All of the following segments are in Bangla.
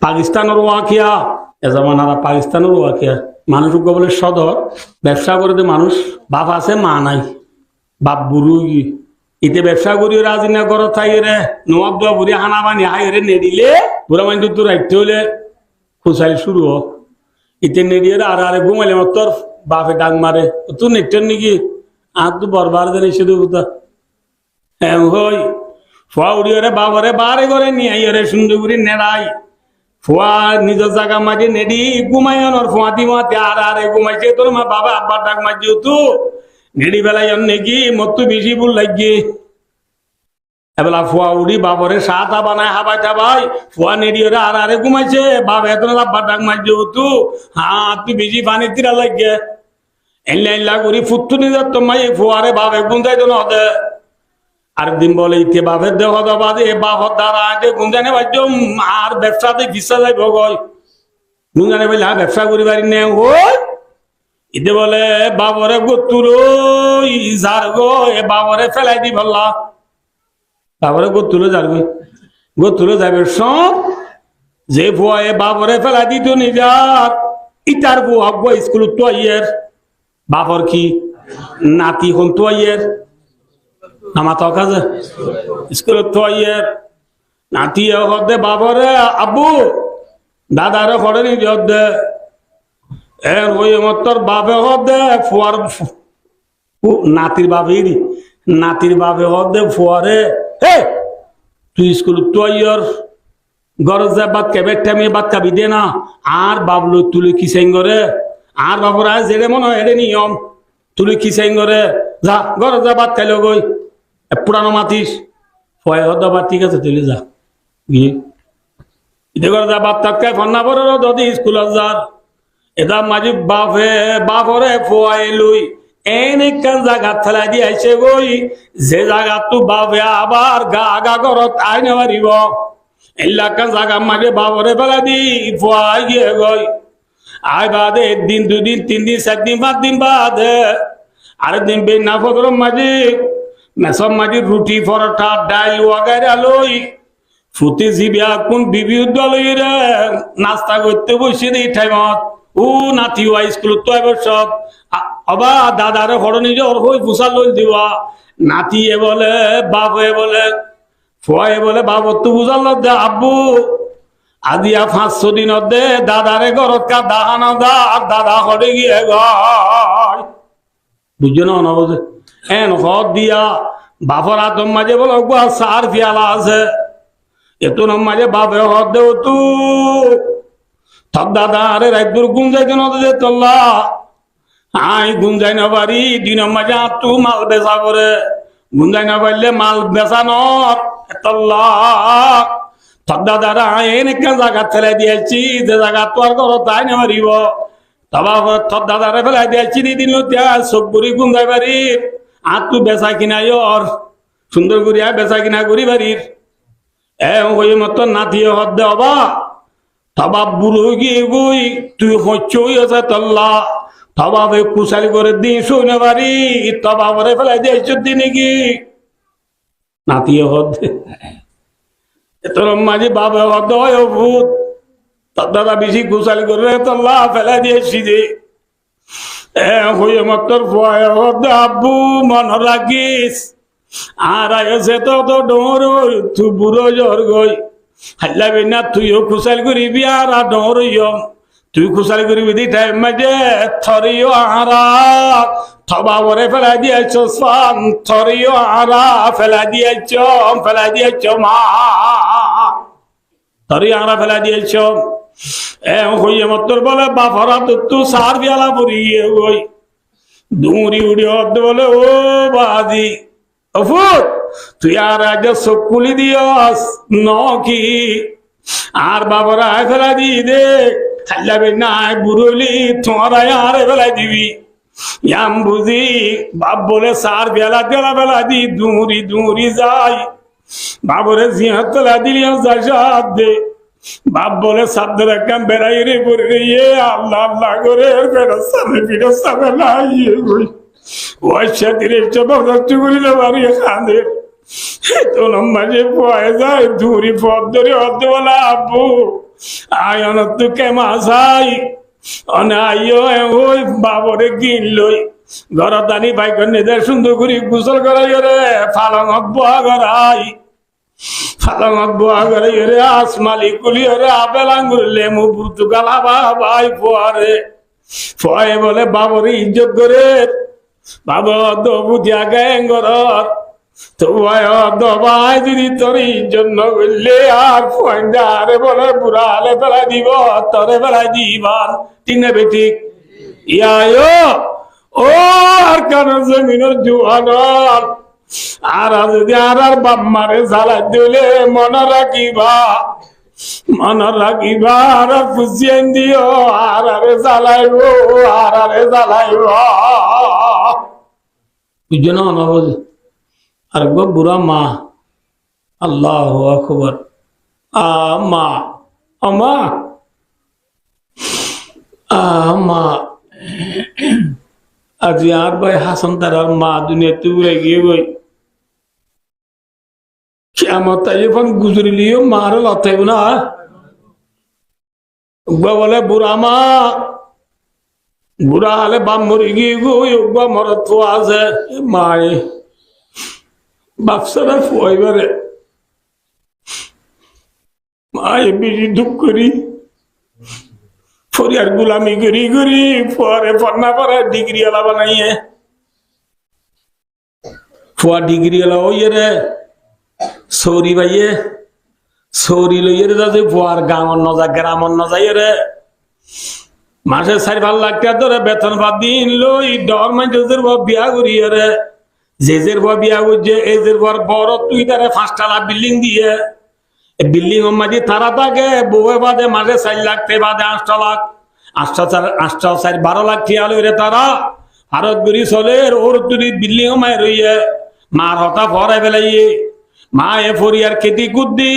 পাকিস্তানের ওয়াকিয়া এ জামানারা পাকিস্তানের ওয়াকিয়া মানুষ বলে সদর ব্যবসা করে দে মানুষ বাপ আছে মা নাই বাপ বুড়ু ইতে ব্যবসা করি রাজি না করো থাই রে নোয়াব দোয়া বুড়ি হানা বানি হাই রে নেডিলে বুড়া মাইন্ড তো রাখতে হলে খুশাই শুরু হোক ইতে নেডিয়ে আর আরে ঘুমাইলে তোর বাপে ডাক মারে তুই নেটের নাকি আর তো বরবার দেন শুধু হ্যাঁ হই ফুয়া উড়িয়ে রে বাবারে বারে করে নিয়ে আই রে সুন্দর করে নেড়াই ফুয়া নিজের জায়গা মাঝে নেডি ঘুমাইয়ানোর ফুয়াতি মাতে আর আরে ঘুমাইছে তোর মা বাবা আব্বার ডাক মাঝে তু নেডি বেলায় নাকি মতো বেশি ভুল লাগছে এবেলা ফুয়া উড়ি বাবরে সাত বানায় হাবাই টাবাই ফুয়া নেডি ওরা আর আরে ঘুমাইছে বাবা এত আব্বার ডাক মাঝে তু হ্যাঁ তুই বেশি পানি তিরা লাগে এল্লা এল্লা করি ফুটু নিজের তোমায় ফুয়ারে বাবা গুঞ্জাই তো নদে আরেকদিন বলে ইতে বাপের দেহ বাদে বাপর দ্বারা গুঞ্জানে বাজ্য আর ব্যবসাতে ভিসা যাই ভগল গুঞ্জানে বলে হ্যাঁ ব্যবসা করি পারি নে ওই ইতে বলে বাবরে গতুর যার গো এ বাবরে ফেলাই দি বললা বাবরে গতুলো যার গো গতুলো যাবে সব যে ভুয়া এ বাবরে ফেলাই দিত নিজার ইটার বুয়া স্কুল তো ইয়ের বাপর কি নাতি হল তো ইয়ের আমার তো কাজে স্কুলে তো ইয়ের নাতি হদে বাবরে আব্বু দাদারে হরেনি হদে এর ওই তোর বাপে হদে ফুয়ার নাতির বাপেরই নাতির বাপে হদে ফুয়ারে হে তুই স্কুল তো ইয়ের গরজ বাদ কেবে টেমে বাদ কাবি দে না আর বাবলু তুলে কি সেঙ্গরে আর বাবরা জেরে মনে হয় এরে নিয়ম তুলে কি সেঙ্গরে যা গরজ বাদ খাইল গই পুরানো মাতিস ফয় হদ বা ঠিক আছে তুলে যা গিয়ে ইতে করে যা বাপ তাকে ফন্না পরে যদি স্কুল যার এটা মাঝি বাপরে ফোয়াই লুই এনেকান জায়গা ফেলাই দিয়ে আইসে গই যে জায়গা তু বাপে আবার গা গা করত আই নেবারিব এলাকান জায়গা মাঝে বাপরে ফেলাই দি ফোয়াই গিয়ে গই আই বাদে একদিন দুদিন 3 দিন 7 দিন 5 দিন বাদে আরেকদিন বেনা ফদর মাঝে মেসব মাঝে রুটি পরোটা ডাল ওয়াগাইরা লই ফুটি জিবিয়া কোন বিবি উদ্দলই রে নাস্তা করতে বসে দিই টাইমত ও নাতি ওয়াই স্কুল তো এবার সব অবা দাদারে হরনি যে ওর হই ফুসা লই দিবা নাতি এ বলে বাপ এ বলে ফুয়া বলে বাপ তো বুঝাল দে আব্বু আদিয়া 500 দিন দে দাদারে ঘরত কা দাহানা দা আর দাদা হরে গিয়ে গয় বুঝছো না না বুঝে এন হদ দিয়া বাপর আতম মাঝে বলো সার ফিয়ালা আছে এতো নাম মাঝে বাপে হদ দেও তু তব দাদা আরে রাইদুর গুঞ্জাইতে নদে তোল্লা আই গুঞ্জাই না পারি 2 মাঝে তু মাল বেচা করে গুঞ্জাই না পারলে মাল বেচা নর তোল্লা তব দাদারা এনেকে জায়গা ফেলাই দিয়েছি যে জায়গা তোর ঘর তাই না পারিব তবা তোর দাদারে ফেলাই দিয়েছি দিন সব বুড়ি গুঞ্জাই পারির আর তু বেচা কিনাই ওর সুন্দর করিয়া বেচা কিনা করি বাড়ির ওই মতো নাতিয়ে হদ দে অবা তবা বুড়ো গিয়ে গই তুই হচ্ছই আছে তল্লা তবা কুশালি করে দিন শুনে বাড়ি তবা বরে ফেলাই দিয়েছ দিনে কি নাতিয়ে হদ তোর মাঝে বাবা হদ হয় ভূত তোর দাদা বেশি কুশালি করে তল্লা ফেলাই দিয়েছি যে হয়ে মতর ভয় হদ আব্বু মন রাখিস আর আয়সে তো ডোর তুই বুড়ো জ্বর গই হাল্লাবি না তুইও খুশাল করিবি আর ডোর তুই খুশাল করিবি দি টাইম মাঝে থরিও আরা থবা বরে ফেলা দিয়েছ সান থরিও আরা ফেলা দিয়েছ মা থরি আরা ফেলা দিয়েছ হইয়ে মতর বলে বাপরা তু সার বিয়ালা পড়িয়ে গই দুমুরি উড়ি হদ বলে ও বাদি অফুত তুই আর আজ চকুলি দিয়স নকি আর বাবরা ফেলা দি দে খাইলাবে নাই বুড়লি তোমার আরে ফেলাই দিবি ইয়াম বুঝি বাপ বলে সার বেলা বেলা দি দুমুরি যাই বাবরে জিহাত ফেলা দিলি যাই দে বাপ বলে সাদের একদম বেড়াই রে পড়ে রে আল্লাহ আল্লাহ করে ফেরস্তা বেলাই ওই সাথে চবরদস্তি করিলে বাড়ি খাঁদে তো মাঝে পয়ে যায় দূরি পথ ধরে হতে বলা আব্বু আয়ন তোকে মাছাই অনে আইও ওই বাবরে কিন লই ঘর দানি বাইক নিজের সুন্দর করে গোসল করাই রে ফালঙত বোয়া করাই ফালঙত বোয়া করাই রে আসমালি কুলি রে আপেল আঙ্গুর লেমু পর্তুগাল আবা ভাই ফোয়ারে ফয়ে বলে বাবরে ইজ্জত করে বাবা দবু দিয়া গায়ে ঘর তো দবাই যদি তোর জন্য বললে আর ফোয়ারে বলে বুড়া হলে বেলা দিব তরে বেলা দিবান ঠিক না বেঠিক ইয়ায়ো ও আর কান জমিনের জুয়ানর আর যদি আর বাম্মারে জ্বালাই দিলে মনে রাখিবা আর ফুসিয়েন দিও আর আরে জ্বালাইব আর আরে জ্বালাইব বুঝছো না অনবজ আর গো বুড়া মা আল্লাহু আকবার মা আমা মা আজ আর ভাই হাসান তার মা দুনিয়াতে উড়ে গিয়ে গই কিয়ামত এখন গুজরিলিও মার লতাইব না বলে বুড়া মা বুড়া হলে বাম মরি গিয়ে গই মরত আছে মায়ে বাপসারা ফুয়াইবারে মায়ে বেশি দুঃখ করি ফরিয়ার গুলামি করি করি পরে পড়না পরে ডিগ্রি এলা বানাইয়ে ফুয়া ডিগ্রি এলা ওই রে সৌরি ভাইয়ে সৌরি লইয়ে রে যাতে ফুয়ার গাঁৱৰ নজা গ্রামর নজাই রে মাসে 4-5 লাখ টাকা ধরে বেতন বাদ দিন লই ডর মাইজের বিয়া করিয়ে রে জেজের বিয়া করছে এজের বড় তুই তারে 5 তলা বিল্ডিং দিয়ে বিল্ডিং মাঝে তারা থাকে বউয়ে বাদে মাসে 4 লাখ টাকা বাদে 8 লাখ 12 লাখ টাকা লইরে তারা ভারত গড়ি চলে ওর তুই বিল্ডিং মায় রইয়ে মার হতা ভরাই বেলাইয়ে মা এ ফরিয়ার খেতি কুদ্দি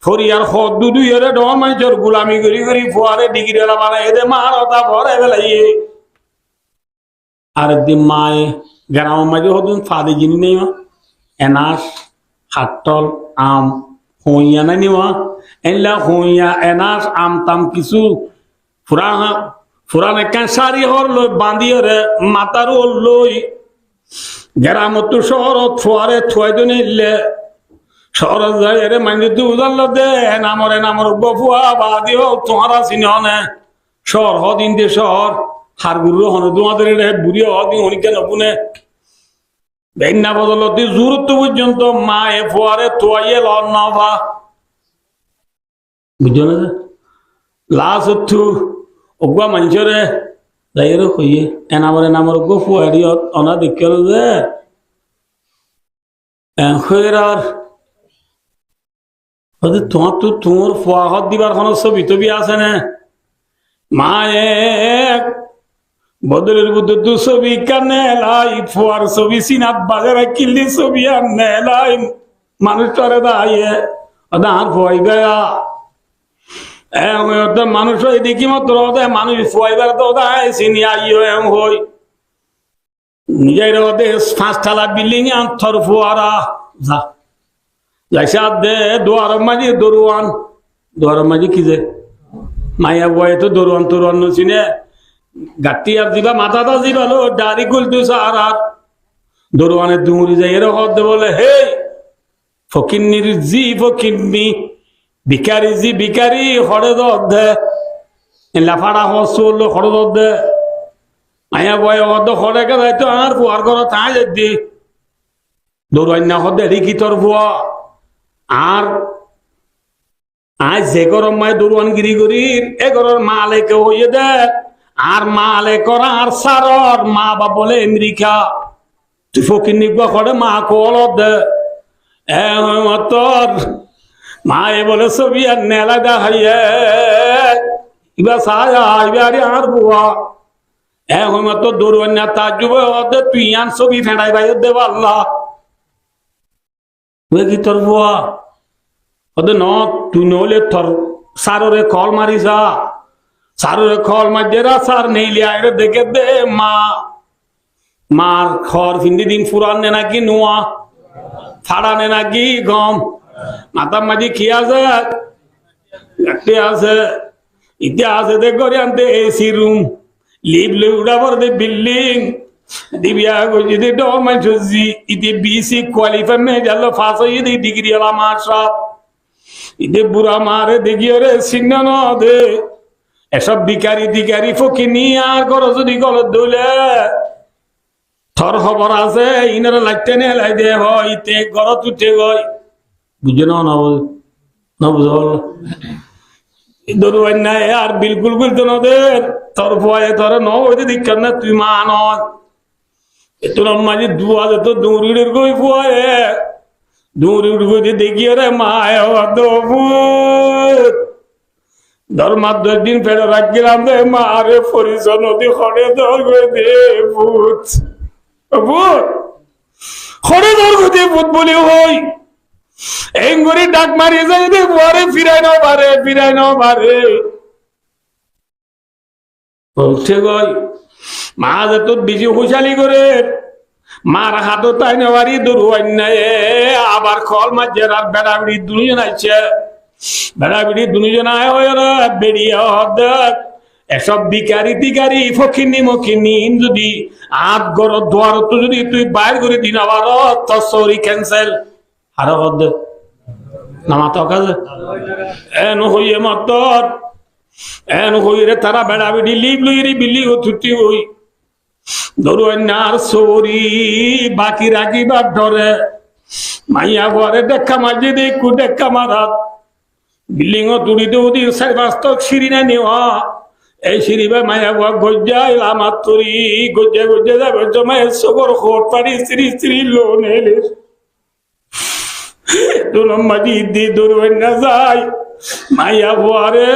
ফরিয়ার হদ দুদু এরে ডর মাইজর গুলামি করি করি ফুয়ারে ডিগ্রি এলা বানাই এদের মার হতা ভরাই বেলাইয়ে আর একদিন মায়ে গ্রামের মাঝে হতুন ফাদি জিনি নেই এনাস হাটল আম হইয়া নাই নিওয়া এনলা হইয়া এনাস আম তাম কিছু ফুরান একখান সারি হর লই বাঁধিয়ে রে মাতার ওর লই গ্রামত শহরত ফুয়ারে থুয়াই দিন এলে শহরত যাই রে মাইনে তু উজাল দে নামর গফুয়া বাদিও তোমারা চিনে শহর হদিন দে শহর হার গুরু হন তোমাদের বুড়ি হদিন অনেক নপুনে বেগনা বদলতি জুরুত্ব পর্যন্ত মা এ ফুয়ারে তোয়াইয়ে লন নভা বুঝছো না লাশ হচ্ছু ওগুয়া মানুষরে যাইরে হইয়ে নামর গো ফুয়ারি অনা দেখিল যে আর তোমার তো তোমার ফুয়া হত দিবার কোনো ছবি টবি আছে না মা এক বদলের বুদ্ধ দু ছবি কানে লাই ফুয়ার ছবি সিনাত বাজারে কিল্লি ছবি আর নেলাই মানুষ তরে দাঁড়িয়ে আর ফুয়াই গয়া মানুষ দেখি মাত্র মানুষ ফুয়াইবার তো চিনি আইও এম হই নিজের 5 তলা বিল্ডিং আন্তর ফুয়ারা যা যাইছে দে দুয়ার মাঝে দোয়ার মাঝে কি যে মাইয়া বয়ে তো দরুয়ান চিনে গাটি আর দিবা মাথাটা দিবা লো দাড়ি গুলতু আর দরুয়ানে দুমুরি যাই এর হদ বলে হে ফকিন্নির জি ফকিন্নি ভিকারি জি ভিকারি হরে দে লাফাড়া হসল হরে দে মাইয়া বয়ে হদ হরে কে যাইতো আর ফুয়ার ঘর তাই যদি দরুয়ান না হদে রিকি তোর ফুয়া আর আজ যে গরম মায় দরুয়ান গিরি করির এ ঘরের মালেকে হইয়ে দে আর মালে করা আর সারর মা বা বলে আমেরিকা তুই ফকির নিবা করে মা কল দে তোর মা এ বলে ছবি আর নেলা দেখাইয়ে ইবা সায়া ইবারে আর বুয়া তো দরুয়ান না তার যুবে দে তুই আন ছবি ফেঁড়াই ভাই দে আল্লাহ কি তোর বুয়া ওদের ন তুই নলে তোর সাররে কল মারিসা সাররে কল মারিয়া সার নেইলে আইরে দেখে দে মার খড় ফিন্দি দিন ফুরান নে নাকি নোয়া ফাড়ানে নাকি গম মাতার মাঝি খিয়া যায় গাড়ি আছে ইতে আছে দে করে আনতে এসি রুম লিভ লে উড়াবার দে বিল্ডিং দিবিয়া গজি দে ডর মাই জজি ইতে বিসি কোয়ালিফাই মে জালো ফাস হই দে ডিগ্রি আলা মার সব ইতে বুড়া মারে দেখিও রে সিন্ন ন দে এসব বিকারি দিকারি ফকিনি আর করো যদি গলত দইলে থর খবর আছে ইনারা লাগতে নে লাই দে হয় তে গরত উঠে গয় বুঝে না বুঝল দরু অন্যায় আর বিলকুল বলতো না দে তোর ভয়ে তোর ন হইতে দিক্কার না তুই মা নয় তোর মাঝে দুয়া যেত দৌড়ির গই ভয়ে দৌড়ির গই দেখিয়ে রে মায় ধর্মার 10 দিন ফেলে রাখলাম দে মারে পরিচয় নদী খড়ে দর গই দে ভূত ভূত খড়ে দর গই দে ভূত বলি হই এঙ্গুরি ডাক মারিয়ে যায় দে পরে ফিরাই নাও বারে উঠে গই মা যে তোর বেশি হুশালি করে মার হাত তাই নেওয়ারি দূর অন্যায় আবার খল মাঝের আর বেড়াবিড়ি দুজন আইছে বেড়াবিড়ি দুজন আয় বেরিয়ে দেখ এসব বিকারি টিকারি ফকিনি মকিনি যদি আট গড় দোয়ার তো যদি তুই বাইর করে দিন আবার তোর সরি ক্যান্সেল আরো হদ নামাতো কাজে এন হইয়ে মতর এন হইরে তারা বেড়াবিড়ি লিভ লইরি বিলি ও ছুটি হই ধরু অন্যার সরি বাকি রাখিবার ডরে মাইয়া ঘরে দেখা মাঝে দেখু দেখা মারাত বিল্ডিং ও তুড়ি দৌদি 4-5 সিঁড়ি না নেওয়া এই সিঁড়ি বা মায়া ঘর গজ্জাই আমার তরি গজ্জা যাবে জমায় সবর খোট পারি স্ত্রী লোন এলে মাঝি দি দূর না যায় মাইয়া ঘরে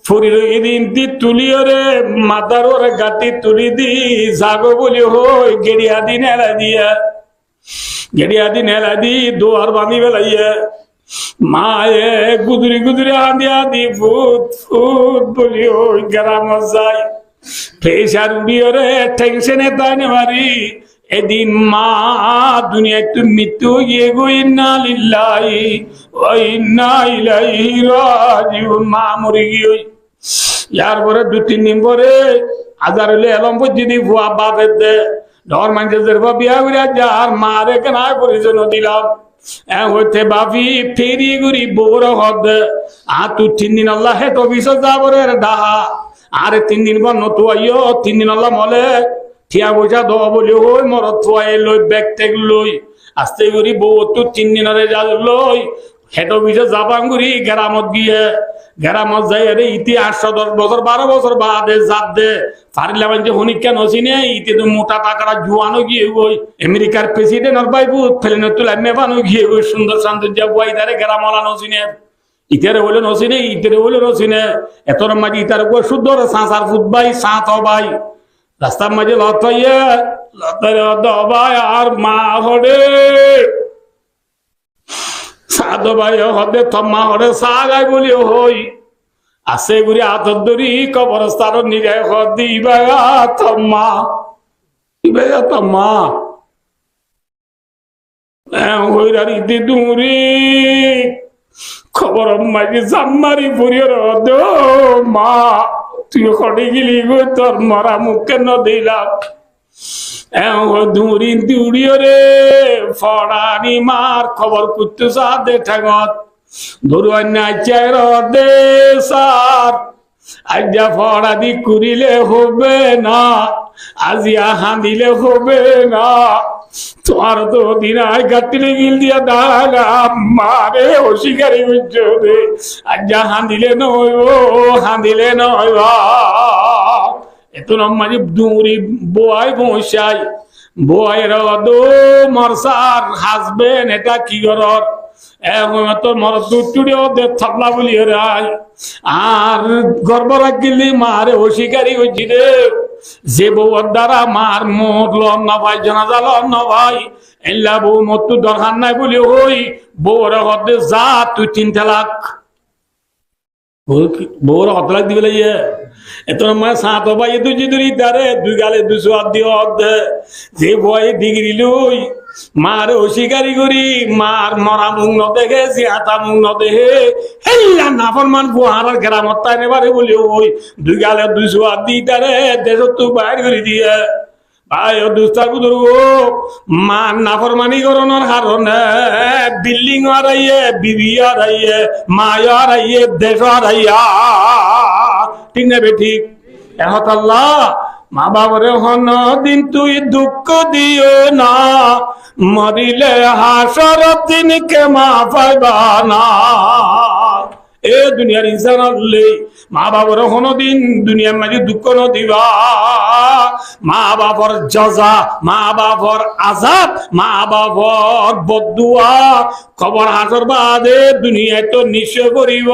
ফুরিদিন দি তুলিও রে মাথার ওরে গাতি তুলি দি জাগো বলি হই গেড়িয়া দিন এলা দি দোয়ার বাঁধি বেলাইয়া মায়ে গুদরি আন্দিয়া দি ফুট বলি ওই গ্রাম যায় প্রেশার উড়িও রে টেনশনে তাই মারি এদিন মা দুনিয়া একটু মৃত্যু গিয়ে গো ইন্না লিল্লাহি ওয়া ইন্না ইলাইহি রাজিউন মা মরে গিয়ে ইয়ার পরে 2-3 দিন পরে আজার হলে এলম যদি ভুয়া বাপের দে ডর মানুষের বিয়া করে যার মারে কেনা পরিচয় দিলাম হইতে বাপি ফেরি গুড়ি বৌর হদ আর তুই 3 দিন আল্লাহ হে তো বিশ্বর যাবরে ডাহা আরে 3 দিন পর নতু আইও 3 দিন আল্লাহ মলে ঠিয়া বইসা দ বলি ওই মরত থুয়াই লই ব্যাগ টেক লই আস্তে করি বউ তো 3 দিনের যা লই হেটো বিশে জাপাঙ্গুরি গ্রামত যাই আরে ইতি 810 বছর 12 বছর বাদে জাত দে ফারিলা বাঞ্জে হনিকা নসিনে ইতি তো মোটা টাকাটা জুয়ানো গিয়ে ওই আমেরিকার প্রেসিডেন্ট আর বাইবু ফেলেনে তুলে মেবানো গিয়ে ওই সুন্দর সৌন্দর্য বই দারে গ্রামলা নসিনে ইতারে হলো নসিনে এতর মাঝে ইতার উপর শুদ্ধ সাঁসার ফুটবাই সাঁত হবাই রাস্তার মাঝে লতাইয়া দবাই আর মা হরে সাধু ভাই হদে থম্মা হরে সাগাই বলি হই আছে গুরি আতর দরি কবরস্থান নিরে হদি ইবাগা থম্মা হইরার ইতি দুরি খবর মাঝে জাম্মারি ফুরিয়ে রদ মা তুই খড়ে গেলি গো তোর মরা মুখে ন দিলাম দৌড়িও রে ফড়ানি মার খবর করতে সাথে ঠেঙত ধরু নাচার দে সার আজ্ঞা ফড়া দি কুড়িলে হবে না আজিয়া হাঁদিলে হবে না তোমার তো দিন আয় গাতিলে গিল দিয়া দাঁড়া মারে অস্বীকারী করছে রে আজ্ঞা হাঁদিলে নয় এত মাঝে দৌড়ি বোয়াই বসাই বয়ের দো মরসার হাসবেন এটা কি করর তোর মর দুটুড়ি ওদের থাপলা বলি রাই আর গর্ব রাখলি মারে অস্বীকারী হয়েছি রে যে বউর দ্বারা মার মরল না ভাই জানাজা লন না ভাই এল্লা বউ মত দরকার নাই বলি ওই বউর হদে যা তুই 3 তালাক বউর 7 লাখ দিবে লাগে এত মা সাত ভাই দুই দুই দারে 2 গালে 200 দিও যে বয় ডিগ্রি লই মারে অস্বীকারী করি মার মরা মুখ ন দেখে জিয়াতা মুখ ন দেখে হেল্লা নাফরমান বুহারার গ্রামত তাই নেবারে বলি ওই দুই গালে দুই সোয়া দিটারে দেশ তো বাইর করে দিয়ে ভাই ও দুস্তার বুদুর্গ মা নাফরমানি করণের কারণে বিল্ডিং হারাইয়ে বিবি হারাইয়ে মা হারাইয়ে দেশ হারাইয়া ঠিক না বে ঠিক এহত আল্লাহ মা বাবরে হন দিন তুই দুঃখ দিও না মরিলে হাসর দিন কে মা পাইবা না এ দুনিয়ার ইনসান হলে মা বাবার কোনদিন দুনিয়ার মাঝে দুঃখ ন দিবা মা বাবার জজা মা বাবার আজাব মা বাবার বদুয়া খবর হাসর বাদে দুনিয়ায় তো নিশ্চয় করিব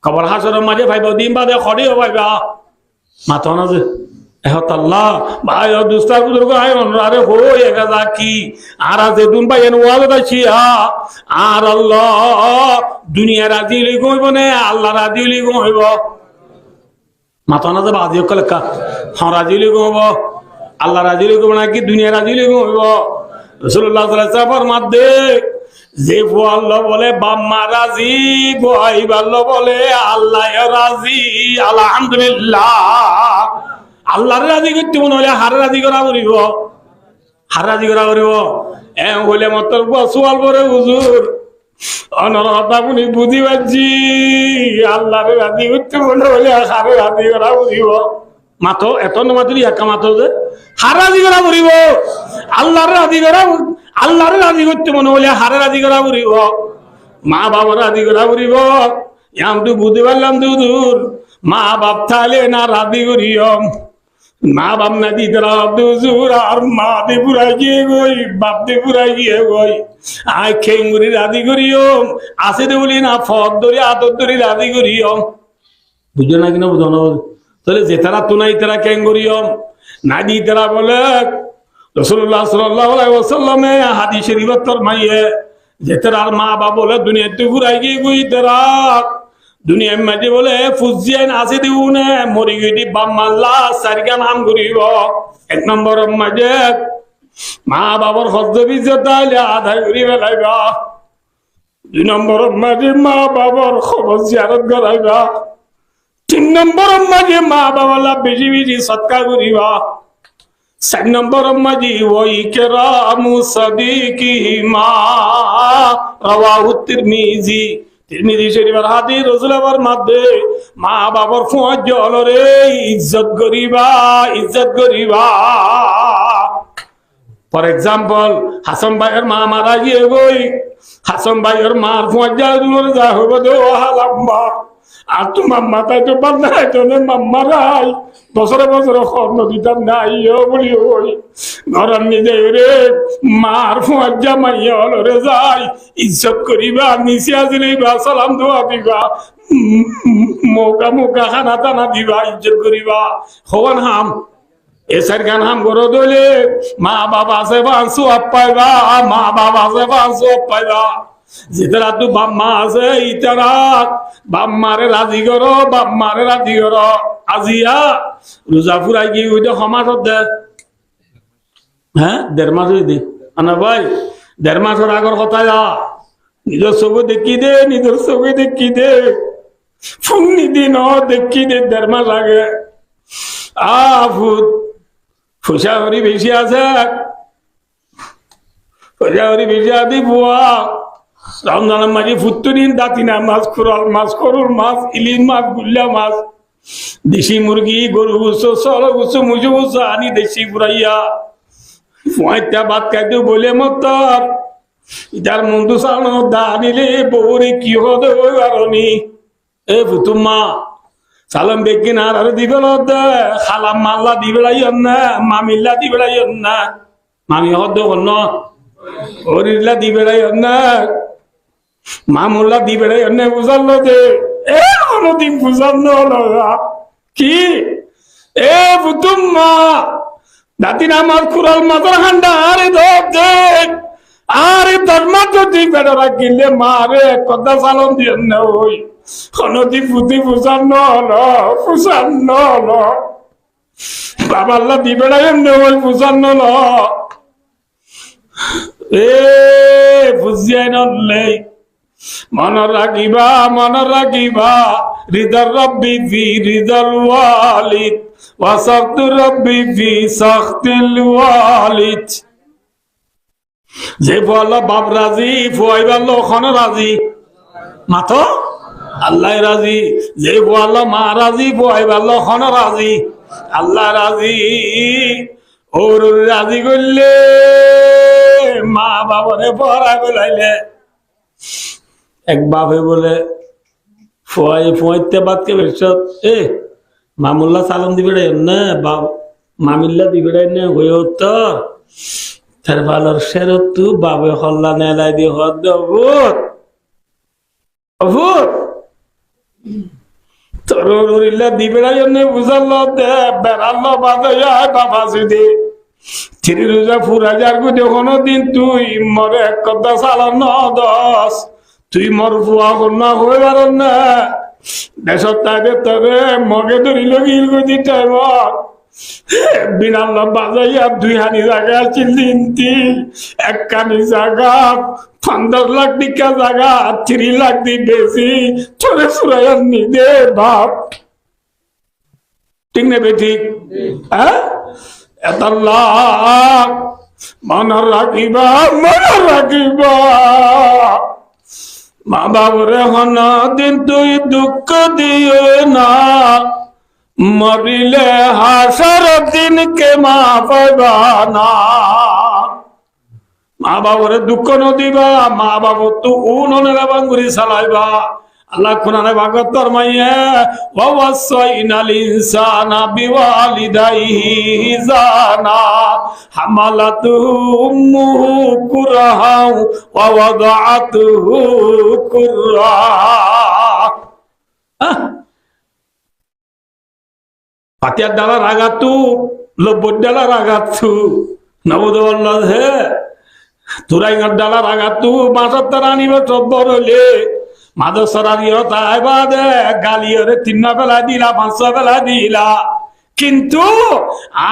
খবর হাসরের মাঝে ভাইব দিন বাদে খড়িও ভাইবা মাথা না যে এহত আল্লাহ ভাই দুস্তার বুজুর্গ আয় আরে হই একা কি আর আজ দুন ভাই এন ওয়াল দাছিয়া আর আল্লাহ দুনিয়া রাজি হইব হইব না আল্লাহ রাজি হইব মাথা না যে বাজি কলেকা হ্যাঁ রাজি হইব আল্লাহ রাজি হইব নাকি দুনিয়া রাজি হইব রাসূলুল্লাহ সাল্লাল্লাহু আলাইহি ওয়াসাল্লাম ফরমাতে যে আল্লাহ বলে বাম্মা রাজি বই আল্লাহ বলে আল্লাহ রাজি আলহামদুলিল্লাহ আল্লাহর রাজি করতে মনে হলে হার রাজি করা করিব হইলে মত সোয়াল করে হুজুর অনরতা আপনি বুঝি পাচ্ছি আল্লাহরে রাজি করতে মনে হলে হারে রাজি করা করিব মাতো এত নমাতুরি একা মাতো যে হার রাজি করা করিব আল্লাহরে রাজি করতে মনে হলে হারে রাজি করা করিব মা বাবার রাজি করা করিব আমি তো বুঝতে পারলাম দূর মা বাপ থালে না রাজি করিয়ম মা বাপ না দিতে হুজুর আর মা দে পুরাই গিয়ে গই বাপ দে পুরাই গিয়ে গই আয় খেঙ্গুরি রাজি করিয়ম আসে দে বলি না ফদ ধরি আদর ধরি রাজি করিয়ম বুঝো না কিনা বুঝো না তাহলে যে তারা তো নাই তারা খেঙ্গুরিয়ম না দি তারা বলে রাসূলুল্লাহ সাল্লাল্লাহু আলাইহি ওয়াসাল্লামে হাদিস শরীফত ফরমাইয়ে যে তার মা বাপ বলে দুনিয়াতে পুরাই গিয়ে গই তারা দুনিয়ার মাঝে বলে ফুজিয়ান আছে দিউনে মরি গিয়ে বাম্মাল্লা সারিকা নাম করিব এক নম্বর মাঝে মা বাবার হজ্জ বিজতাইলে আদায় করি বেলাইবা দুই নম্বর মাঝে মা বাবার খবর জিয়ারত করাইবা তিন নম্বর মাঝে মা বাবালা বেশি বেশি সৎকার করিবা চার নম্বর মাঝে ওই কেরামু সাদিকিহিমা রাওয়াহু তিরমিজি তিরমিজি শরীফের হাদিস রাসূলের মধ্যে মা বাবার ফুয়াজ জলরে ইজ্জত করিবা ফর এক্সাম্পল হাসান ভাইয়ের মা মারা গিয়ে গই হাসান ভাইয়ের মার ফুয়াজ জলরে যা হইব দে হালাম্বা আর তোমার মাথায় তো বান্ধাই তো মাম্মারাই বছরে খর্ণ দিতাম নাই বলি ওই ঘরের নিজে রে মার ফুয়ার জামাইয়া হলরে যাই ইজ্জত করিবা নিচে আসিবা সালাম দোয়া দিবা মৌকা খানা টানা দিবা ইজ্জত করিবা হওয়ান হাম এসার গান হাম গরো দলে মা বাবা সে বাঁচো পাইবা যেতারা তো বাম্মা আছে ইতারা বাম্মারে রাজি করো আজিয়া রোজা ফুরাই গিয়ে ওইটা সমাজত দে হ্যাঁ 1.5 মাস হয়ে দে আনা ভাই 1.5 মাসের আগর কথা নিজের চোখে দেখি দে ফুংনি দিন দেখি দে 1.5 মাস আগে ফুসা হরি বেশি আছে দি বুয়া রমজানের মাঝে ফুত্তুরিন দাতিনা মাছ খুরাল মাছ করুর মাছ ইলিশ মাছ গুল্লা মাছ দেশি মুরগি গরু গুছো সল গুছো মুজো গুছো আনি দেশি পুরাইয়া ফুয়াইটা ভাত খাইতে বলে মতর ইটার মন্দু সানো দা আনিলে বউরে কি হদে ওই কারণি এ ফুতুম্মা সালাম বেগিন আর দিবেল খালাম মাল্লা দিবেলাই না মামিল্লা দিবেলাই না মামি হদ অন্য ওরিল্লা দিবেলাই না মামুল্লা দিবেলাই অন্য বুঝালো যে এ অনদিন বুঝানো কি এ ফুতুম্মা দাতিন আমার খুরাল মাথার হান্ডা আরে দেখ আরে ধর্মা যদি বেড়া গিলে মারে কথা সালন দিয়ে না ওই অনদি ফুটি ফুসানো হলো বাবা আল্লাহ দিবে না এমনি ওই বুঝানো ন এ বুঝিয়াই নলেই মন রাখিবা রিদার রব্বি ফি রিদাল ওয়ালিদ ওয়া সাখতু রব্বি ফি সাখতিল ওয়ালিদ। যে বলো বাপ রাজি ফুয়াইবার লোখন রাজি মাতো আল্লাহ রাজি। যে বলো মা রাজি ফুয়াইবার লোখন রাজি আল্লাহ রাজি। ওর রাজি করলে মা বাবরে পড়া গলাইলে এক বাপে বলে ফুয়াইতে বাদকে বেশত এ মামুল্লা সালাম দিবে না বাপ মামিল্লা দিবে না হয়ে তো তার ভালোর সেরত তু বাবে হল্লা নেলাই দিয়ে হদ অভূত অভূত তোর দিবে না বুঝাল দে বেড়াল বাজায় বাবা যদি থ্রি রোজা ফুরা যার কোনো দিন তুই মরে এক কথা সালাম দশ তুই মর ফুয়া কন্যা হয়ে পার না দেশত তাইলে তবে মগে ধরিল গিল গদি টাইম বিনাল বাজাইয়া দুই হানি জায়গা চিন্তি এক কানি জায়গা 15 লাখ টিকা জায়গা 3 লাখ দি বেশি ছোড়ে সুরাইয়া নিদে বাপ ঠিক নেবে ঠিক হ্যাঁ এত লাখ মন রাখিবা মা বাবরে হন দিন তুই দুঃখ দিও না মরিলে হাসর দিন কে মা পাইবা না। মা বাবরে দুঃখ নদিবা মা বাবু তু উননে বাঙ্গুরি চালাইবা আল্লাহ কোরআনে ভাগত ফরমাইয়া ওয়া ওয়াসাইনাল ইনসানা বিওয়ালিদাইহি হিসানা হামালাতুহু উম্মুহু কুরহাও ওয়া ওয়াদাআতুহু কুরহা। পাতিয়ার ডালা রাগাতু লব্বর ডালা রাগাতু নবদল্লাহ হে তুরাইঙ্গার ডালা রাগাতু মাসার তারা আনিবে সব্বর হইলে মাদসরারিও তাই বাদে গালিয়রে 3 বেলা দিলা 5 বেলা দিলা কিন্তু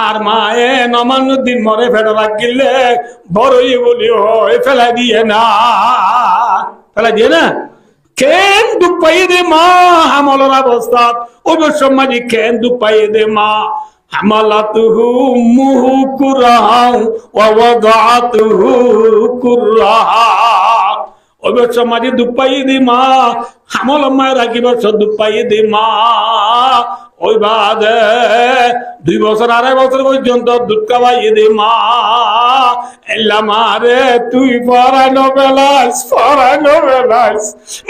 আর মায়ে নমানুদ্দিন মরে ফেড়ে রাখিলে বড়ই বলি হয় ফেলা দিয়ে না কেন দুঃখ পাইয়ে দে মা হামলার অবস্থা ওই সমাজে কেন দুঃখ পাইয়ে দে মা হামালাতুহু উম্মুহু কুরহাও ওয়া ওয়াদাআতুহু কুরহা। ওই সমাজে দুঃখ পাইয়ে দে মা হামল মায়ের রাখিব দুঃখ পাইয়ে দে মা ওই বাদে 2 বছর 2.5 বছর পর্যন্ত দুধ খাওয়াইয়ে দে মা এলা মারে তুই পড়ানো বেলাস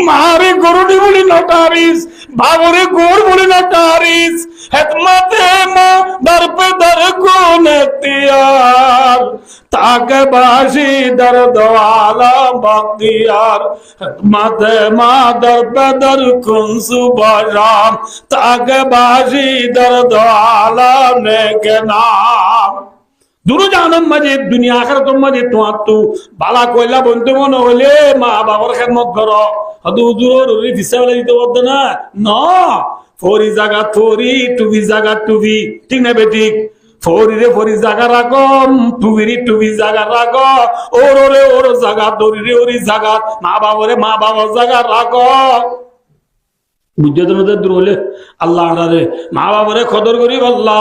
মারে গরুটি বলি নটারিস বাবরে গোর বলি নটারিস হেতমাতে মা দরপে দর কোন এখতিয়ার তাকে বাসি দর্দ আলম বখতিয়ার হেতমাতে মা দরপে দর কোন সুবহান তাকে বাসি দর্দ আলম নেকে নাম। দুরু জানম মাঝে দুনিয়া আখিরাত মাঝে তো বালা কইলা বন্ধু মনে হলে মা বাবার খেদমত করো হদু হুজুর ওই ভিসা বলে দিতে পারতো না ফরি জায়গা থরি টুবি জায়গা টুবি ঠিক না বেঠিক ফরিরে ফরি জায়গা রাখো টুবি জায়গা রাখো ওর জায়গা দরিরে ওরি জায়গা মা বাবার জায়গা রাখো বুঝতে দূর হলে আল্লাহ রে মা বাবারে কদর করি বললা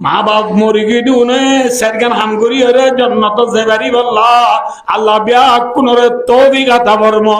মা বাপ মরি গি দুনে সেরগান হাম করি রে জন্নত জেবারি বললা আল্লাহ বিয়া কোনরে তৌফিক আতা ফরমা।